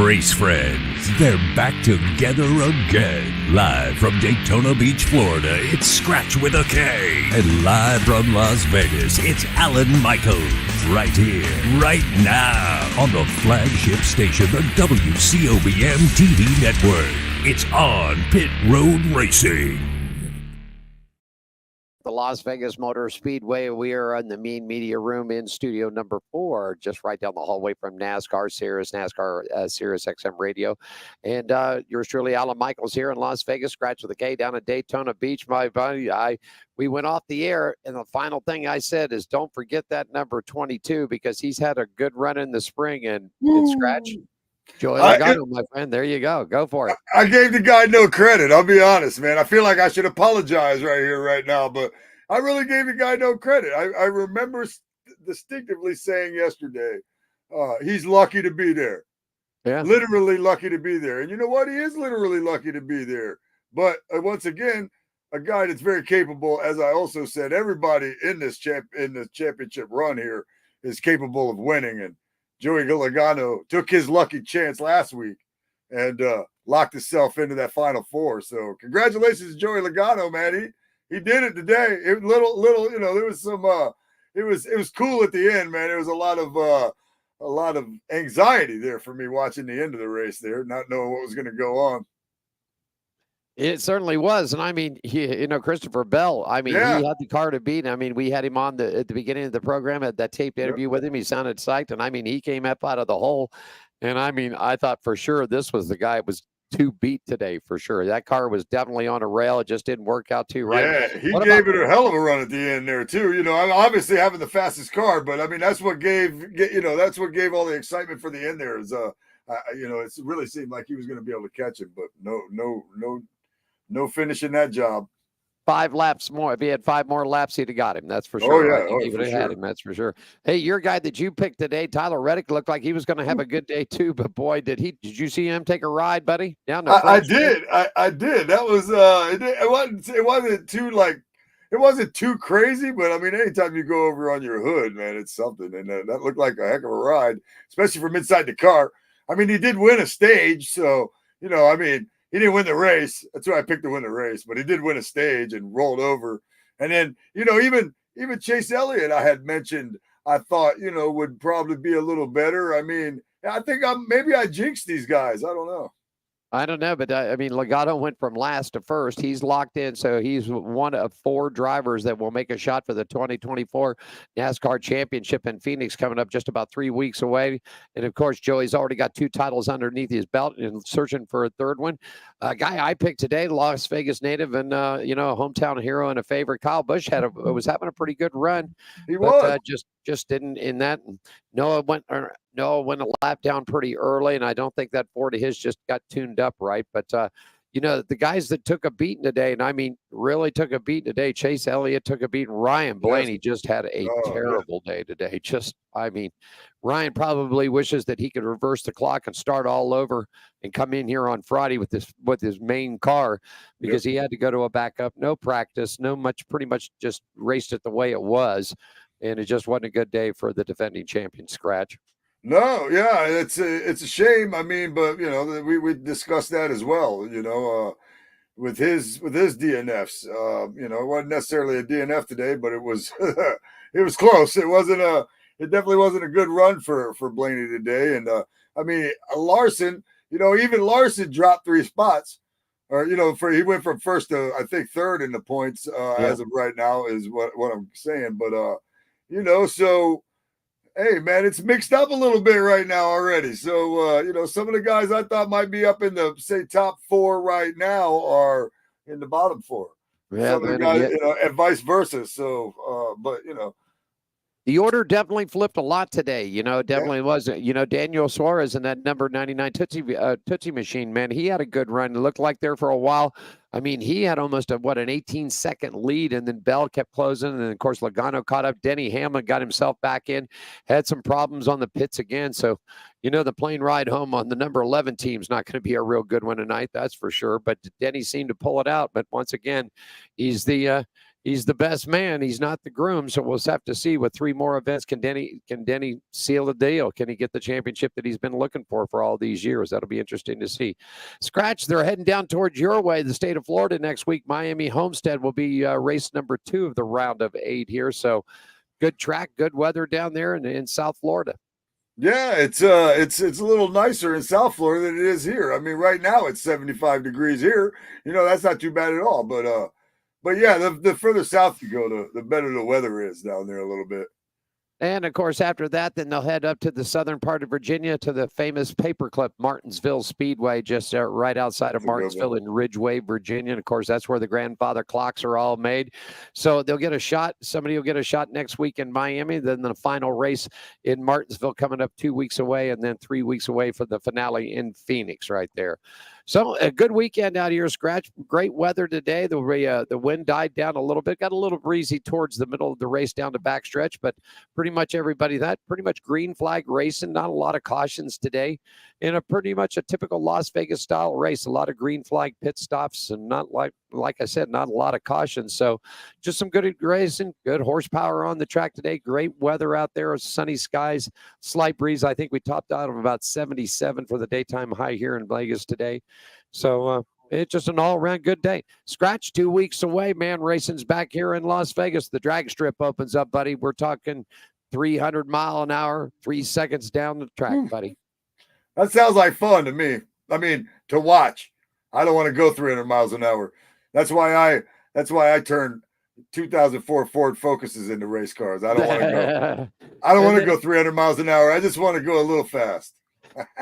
Race friends, they're back together again. Live from Daytona Beach, Florida, it's Scratch with a K. And live from Las Vegas, it's Alan Michaels. Right here, right now, on the flagship station, the WCOBM TV network. It's on Pit Road Racing. The Las Vegas Motor Speedway. We are in the Mean Media Room in studio number 4, just right down the hallway from NASCAR, Sirius XM Radio. And yours truly, Alan Michaels, here in Las Vegas, Scratch with a K down at Daytona Beach. My buddy, we went off the air, and the final thing I said is don't forget that number 22, because he's had a good run in the spring. And Scratch, Joey Logano, my friend, there you go. Go for it. I gave the guy no credit. I'll be honest, man. I feel like I should apologize right here, right now, but I really gave the guy no credit. I remember distinctively saying yesterday, he's lucky to be there. Yeah. Literally lucky to be there. And you know what? He is literally lucky to be there. But once again, a guy that's very capable, as I also said, everybody in this championship run here is capable of winning. And Joey Logano took his lucky chance last week and locked himself into that Final Four. So congratulations to Joey Logano, man. He did it today. It little, you know, there was some it was cool at the end, man. There was a lot of anxiety there for me watching the end of the race there, not knowing what was going to go on. It certainly was. And I mean, Christopher Bell, I mean, He had the car to beat. I mean, we had him on at the beginning of the program, at that taped interview with him. He sounded psyched. And I mean, he came up out of the hole. And I mean, I thought for sure this was the guy that was to beat today, for sure. That car was definitely on a rail. It just didn't work out too right. Yeah, he gave it a hell of a run at the end there too. You know, I'm obviously having the fastest car, but I mean, that's what gave all the excitement for the end there. Is it really seemed like he was going to be able to catch him, but no finishing that job. 5 laps more. If he had 5 more laps, he'd have got him. That's for sure. Oh, yeah. He would have had him. That's for sure. Hey, your guy that you picked today, Tyler Reddick, looked like he was going to have a good day too. But boy, did you see him take a ride, buddy? Down the I did. I did. That was it wasn't too crazy, but I mean, anytime you go over on your hood, man, it's something. And that looked like a heck of a ride, especially from inside the car. I mean, he did win a stage, so I mean. He didn't win the race. That's why I picked to win the race, but he did win a stage and rolled over. And then, even Chase Elliott, I had mentioned, I thought, would probably be a little better. I mean, I think maybe I jinxed these guys. I don't know. I don't know, but I mean, Logano went from last to first. He's locked in, so he's one of 4 drivers that will make a shot for the 2024 NASCAR Championship in Phoenix, coming up just about 3 weeks away. And of course, Joey's already got 2 titles underneath his belt and searching for a third one. A guy I picked today, Las Vegas native and a hometown hero and a favorite, Kyle Busch was having a pretty good run. He was just didn't in that. Noah went a lap down pretty early, and I don't think that Ford of his just got tuned up right. But, the guys that took a beating today, and I mean, really took a beating today, Chase Elliott took a beating. Ryan Blaney just had a terrible day today. Ryan probably wishes that he could reverse the clock and start all over and come in here on Friday with his main car, because he had to go to a backup, no practice, pretty much just raced it the way it was. And it just wasn't a good day for the defending champion, Scratch. No, yeah, it's a shame. I mean, but we discussed that as well. With his DNFs. It wasn't necessarily a DNF today, but it was it was close. It definitely wasn't a good run for Blaney today. And I mean, Larson, even Larson dropped 3 spots. Or he went from first to I think third in the points as of right now is what I'm saying. But so. Hey, man, it's mixed up a little bit right now already. So, some of the guys I thought might be up in the, say, top 4 right now are in the bottom 4. Yeah, some of the guys, and vice versa. So, but. The order definitely flipped a lot today. Definitely was. Daniel Suarez in that number 99 Tootsie Machine, man, he had a good run. It looked like there for a while. I mean, he had almost an 18-second lead, and then Bell kept closing. And then, of course, Logano caught up. Denny Hamlin got himself back in, had some problems on the pits again. So, the plane ride home on the number 11 team's not going to be a real good one tonight, that's for sure. But Denny seemed to pull it out. But once again, he's the he's the best man. He's not the groom, so we'll have to see with 3 more events. Can Denny seal the deal? Can he get the championship that he's been looking for all these years? That'll be interesting to see. Scratch, they're heading down towards your way, the state of Florida next week. Miami Homestead will be race number 2 of the round of 8 here. So good track, good weather down there in South Florida. Yeah, it's a little nicer in South Florida than it is here. I mean, right now it's 75 degrees here. That's not too bad at all. But yeah, the further south you go, the better the weather is down there a little bit. And, of course, after that, then they'll head up to the southern part of Virginia to the famous paperclip Martinsville Speedway, just right outside of Martinsville in Ridgeway, Virginia. And, of course, that's where the grandfather clocks are all made. So they'll get a shot. Somebody will get a shot next week in Miami. Then the final race in Martinsville coming up 2 weeks away, and then 3 weeks away for the finale in Phoenix right there. So a good weekend out here, Scratch. Great weather today. The wind died down a little bit. Got a little breezy towards the middle of the race down the backstretch, but pretty much everybody pretty much green flag racing. Not a lot of cautions today in a pretty much a typical Las Vegas style race. A lot of green flag pit stops and not like I said, not a lot of cautions. So just some good racing, good horsepower on the track today. Great weather out there, sunny skies, slight breeze. I think we topped out of about 77 for the daytime high here in Vegas today. So it's just an all-around good day. Scratch, 2 weeks away, man. Racing's back here in Las Vegas. The drag strip opens up, buddy. We're talking 300 mile an hour, 3 seconds down the track, buddy. That sounds like fun to me. I mean, to watch. I don't want to go 300 miles an hour. That's why I turned 2004 Ford Focuses into race cars. I don't want to go. I don't want to go 300 miles an hour. I just want to go a little fast.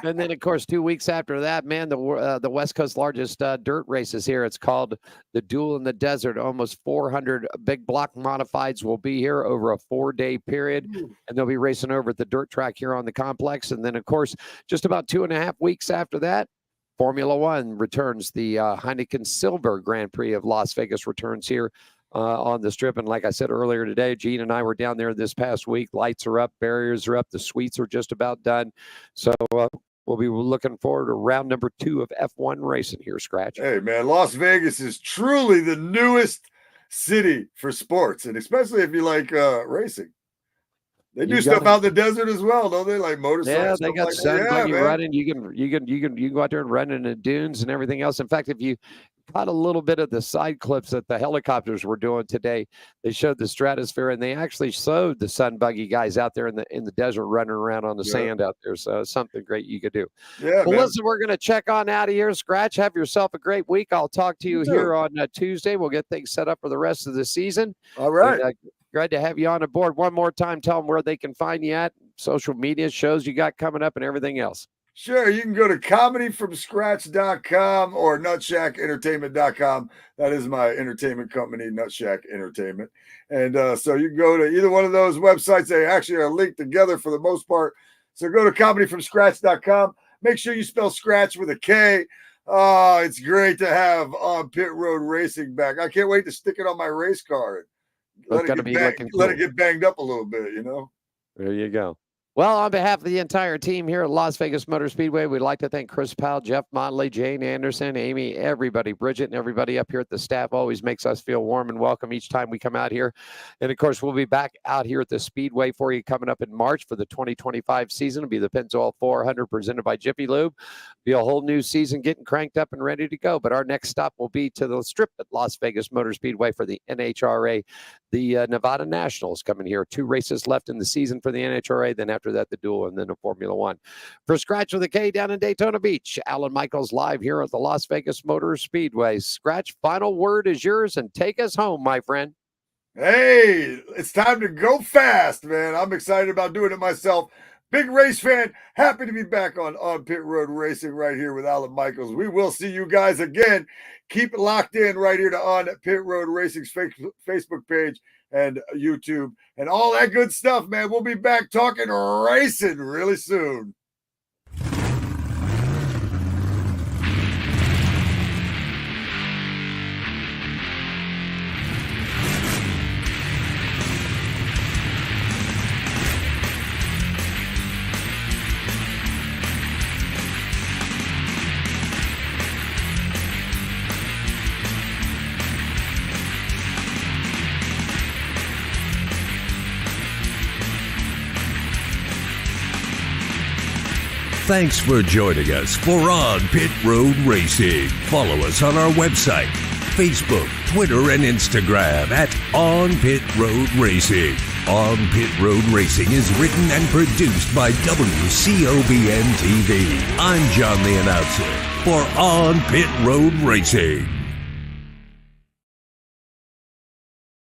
And then, of course, 2 weeks after that, man, the West Coast largest dirt races here. It's called the Duel in the Desert. Almost 400 big block modifieds will be here over a 4-day period, and they'll be racing over at the dirt track here on the complex. And then, of course, just about 2.5 weeks after that, Formula One returns. The Heineken Silver Grand Prix of Las Vegas returns here on the strip. And like I said earlier today, Gene and I were down there this past week. Lights are up, barriers are up, the suites are just about done. So we'll be looking forward to round number 2 of F1 racing here, Scratch. Hey, man, Las Vegas is truly the newest city for sports, and especially if you like racing. They do stuff out in the desert as well, don't they? Like motorcycles. Yeah, they got sun buggy running. You can go out there and run in the dunes and everything else. In fact, if you caught a little bit of the side clips that the helicopters were doing today, they showed the stratosphere, and they actually showed the sun buggy guys out there in the desert running around on the sand out there. So it's something great you could do. Yeah. Well, listen, we're going to check on out of here. Scratch, have yourself a great week. I'll talk to you here on Tuesday. We'll get things set up for the rest of the season. All right. And, glad to have you on board. One more time, tell them where they can find you at, social media, shows you got coming up, and everything else. Sure, you can go to comedyfromscratch.com or nutshacentertainment.com. That is my entertainment company, Nutshack Entertainment. And so you can go to either one of those websites. They actually are linked together for the most part. So go to comedyfromscratch.com. Make sure you spell scratch with a K. Oh, it's great to have On Pit Road Racing back. I can't wait to stick it on my race car. Let it get banged up a little bit, There you go. Well, on behalf of the entire team here at Las Vegas Motor Speedway, we'd like to thank Chris Powell, Jeff Motley, Jane Anderson, Amy, everybody, Bridget, and everybody up here at the staff. Always makes us feel warm and welcome each time we come out here. And, of course, we'll be back out here at the Speedway for you coming up in March for the 2025 season. It'll be the Pennzoil 400 presented by Jiffy Lube. Be a whole new season getting cranked up and ready to go. But our next stop will be to the strip at Las Vegas Motor Speedway for the NHRA. The Nevada Nationals coming here. 2 races left in the season for the NHRA. Then after that, the Duel, and then the Formula One. For Scratch with a K down in Daytona Beach, Alan Michaels live here at the Las Vegas Motor Speedway. Scratch, final word is yours, and take us home, my friend. Hey, it's time to go fast, man. I'm excited about doing it myself. Big race fan. Happy to be back on Pit Road Racing right here with Alan Michaels. We will see you guys again. Keep it locked in right here to On Pit Road Racing's Facebook page and YouTube and all that good stuff, man. We'll be back talking racing really soon. Thanks for joining us for On Pit Road Racing. Follow us on our website, Facebook, Twitter, and Instagram at On Pit Road Racing. On Pit Road Racing is written and produced by WCOBN TV. I'm John the Announcer for On Pit Road Racing.